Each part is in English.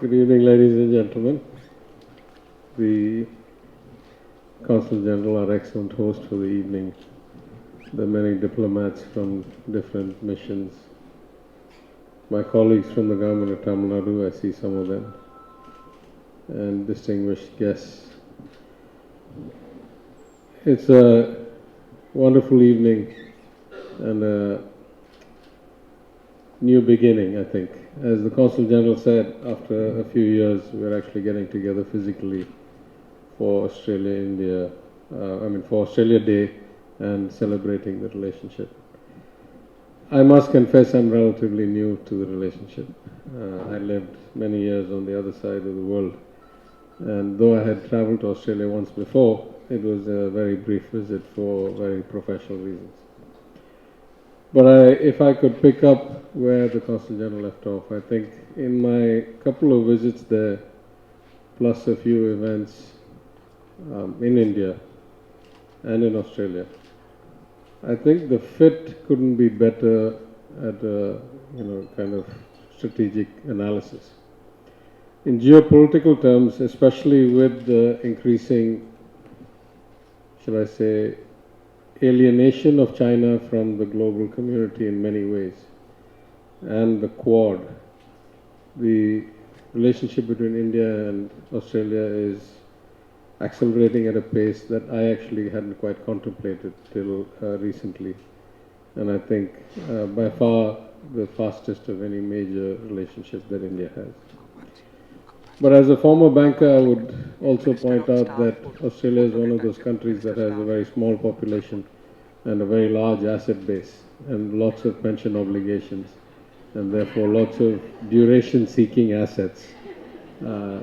Good evening, ladies and gentlemen. The Consul General, our excellent host for the evening, the many diplomats from different missions, my colleagues from the government of Tamil Nadu, I see some of them, and distinguished guests. It's a wonderful evening and a new beginning, I think. As the Consul General said, after a few years, we're actually getting together physically for Australia for Australia Day and celebrating the relationship. I must confess I'm relatively new to the relationship. I lived many years on the other side of the world, and though I had traveled to Australia once before, it was a very brief visit for very professional reasons. But if I could pick up where the Consul General left off, I think in my couple of visits there, plus a few events in India and in Australia, I think the fit couldn't be better at a kind of strategic analysis. In geopolitical terms, especially with the increasing, shall I say, alienation of China from the global community in many ways, and the Quad, the relationship between India and Australia is accelerating at a pace that I actually hadn't quite contemplated till recently, and I think by far the fastest of any major relationship that India has. But as a former banker, I would also point out that Australia is one of those countries that has a very small population and a very large asset base and lots of pension obligations and therefore lots of duration-seeking assets,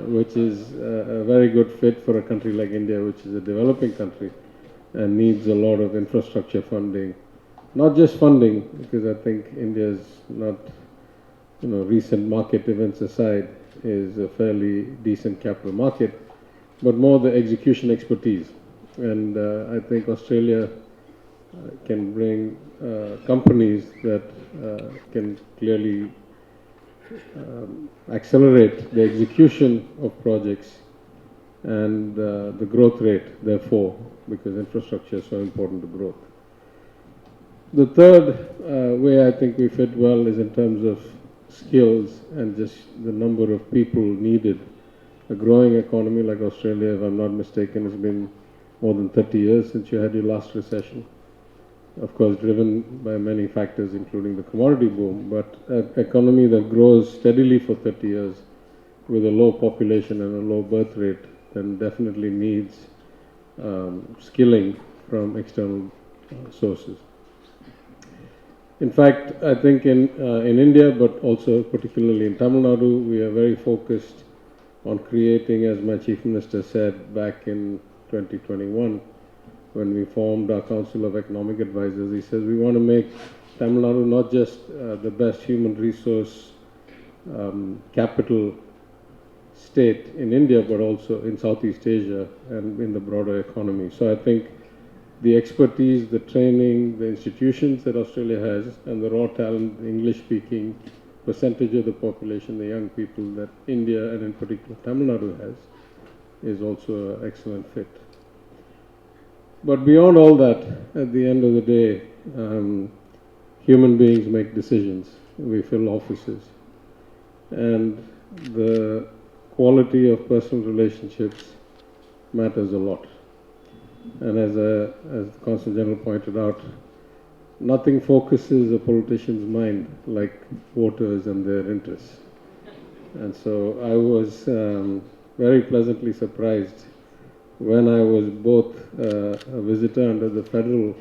which is a very good fit for a country like India, which is a developing country and needs a lot of infrastructure funding. Not just funding, because I think India is not, recent market events aside, is a fairly decent capital market, but more the execution expertise. And I think Australia can bring companies that can clearly accelerate the execution of projects and the growth rate, therefore, because infrastructure is so important to growth. The third way I think we fit well is in terms of skills and just the number of people needed. A growing economy like Australia, if I'm not mistaken, has been more than 30 years since you had your last recession. Of course, driven by many factors, including the commodity boom, but an economy that grows steadily for 30 years with a low population and a low birth rate then definitely needs skilling from external sources. In fact, I think in India, but also particularly in Tamil Nadu, we are very focused on creating, as my Chief Minister said back in 2021, when we formed our Council of Economic Advisors, he says we want to make Tamil Nadu not just the best human resource capital state in India, but also in Southeast Asia and in the broader economy. So I think the expertise, the training, the institutions that Australia has, and the raw talent, the English-speaking percentage of the population, the young people that India and in particular Tamil Nadu has, is also an excellent fit. But beyond all that, at the end of the day, human beings make decisions. We fill offices. And the quality of personal relationships matters a lot. And as the Consul General pointed out, nothing focuses a politician's mind like voters and their interests. And so I was very pleasantly surprised when I was both a visitor under the federal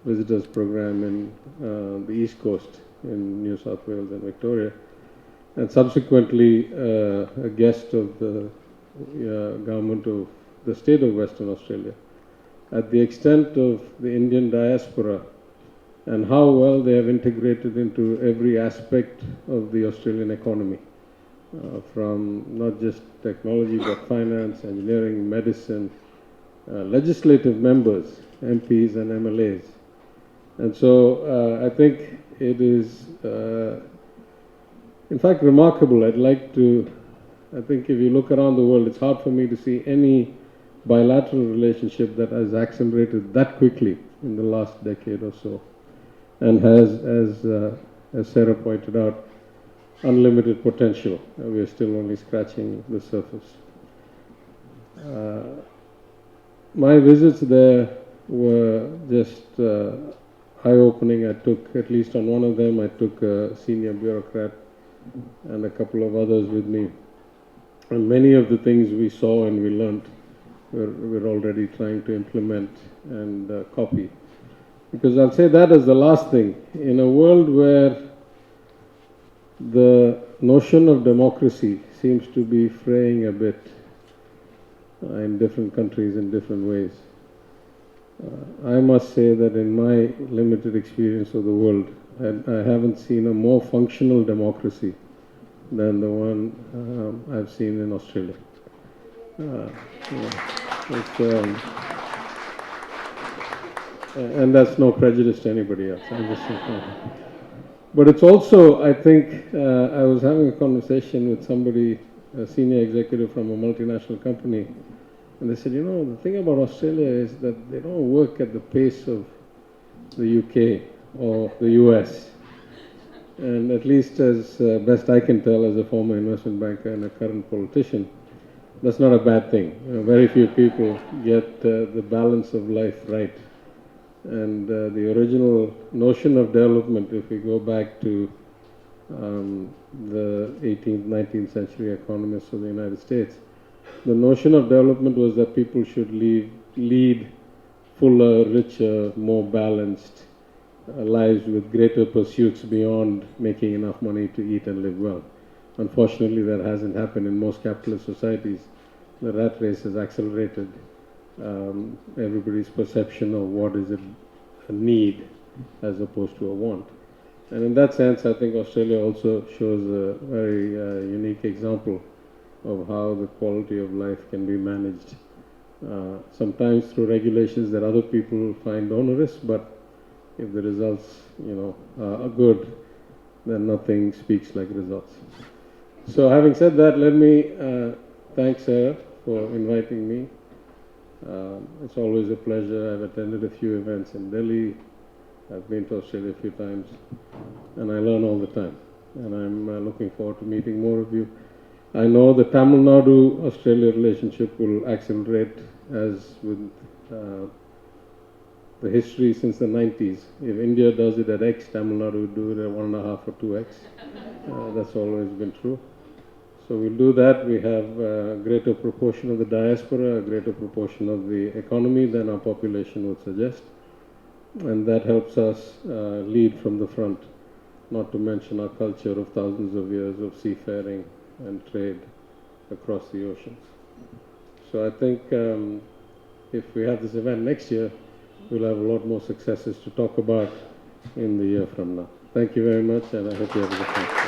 visitors program in the East Coast in New South Wales and Victoria, and subsequently a guest of the government of the state of Western Australia, at the extent of the Indian diaspora and how well they have integrated into every aspect of the Australian economy, from not just technology but finance, engineering, medicine, legislative members, MPs and MLAs. And so I think it is, in fact, remarkable. I'd like to I think if you look around the world, it's hard for me to see any bilateral relationship that has accelerated that quickly in the last decade or so, and has, as Sarah pointed out, unlimited potential. We are still only scratching the surface. My visits there were just eye-opening. I took, at least on one of them, I took a senior bureaucrat and a couple of others with me. And many of the things we saw and we learned, we're already trying to implement and copy. Because I'll say that as the last thing. In a world where the notion of democracy seems to be fraying a bit in different countries in different ways, I must say that in my limited experience of the world, I haven't seen a more functional democracy than the one I've seen in Australia. And that's no prejudice to anybody else. I'm just saying. But it's also, I think, I was having a conversation with somebody, a senior executive from a multinational company, and they said, you know, the thing about Australia is that they don't work at the pace of the UK or the US. And at least as best I can tell as a former investment banker and a current politician, that's not a bad thing. You know, very few people get the balance of life right. And the original notion of development, if we go back to the 18th, 19th century economists of the United States, the notion of development was that people should lead fuller, richer, more balanced lives with greater pursuits beyond making enough money to eat and live well. Unfortunately, that hasn't happened in most capitalist societies. The rat race has accelerated everybody's perception of what is a need as opposed to a want. And in that sense, I think Australia also shows a very unique example of how the quality of life can be managed, sometimes through regulations that other people find onerous, but if the results, you know, are good, then nothing speaks like results. So having said that, let me thank Sarah for inviting me. It's always a pleasure. I've attended a few events in Delhi. I've been to Australia a few times, and I learn all the time. And I'm looking forward to meeting more of you. I know the Tamil Nadu-Australia relationship will accelerate, as with the history since the 90s. If India does it at X, Tamil Nadu will do it at 1.5 or 2X. That's always been true. So we'll do that. We have a greater proportion of the diaspora, a greater proportion of the economy than our population would suggest. And that helps us lead from the front, not to mention our culture of thousands of years of seafaring and trade across the oceans. So I think if we have this event next year, we'll have a lot more successes to talk about in the year from now. Thank you very much, and I hope you have a good time.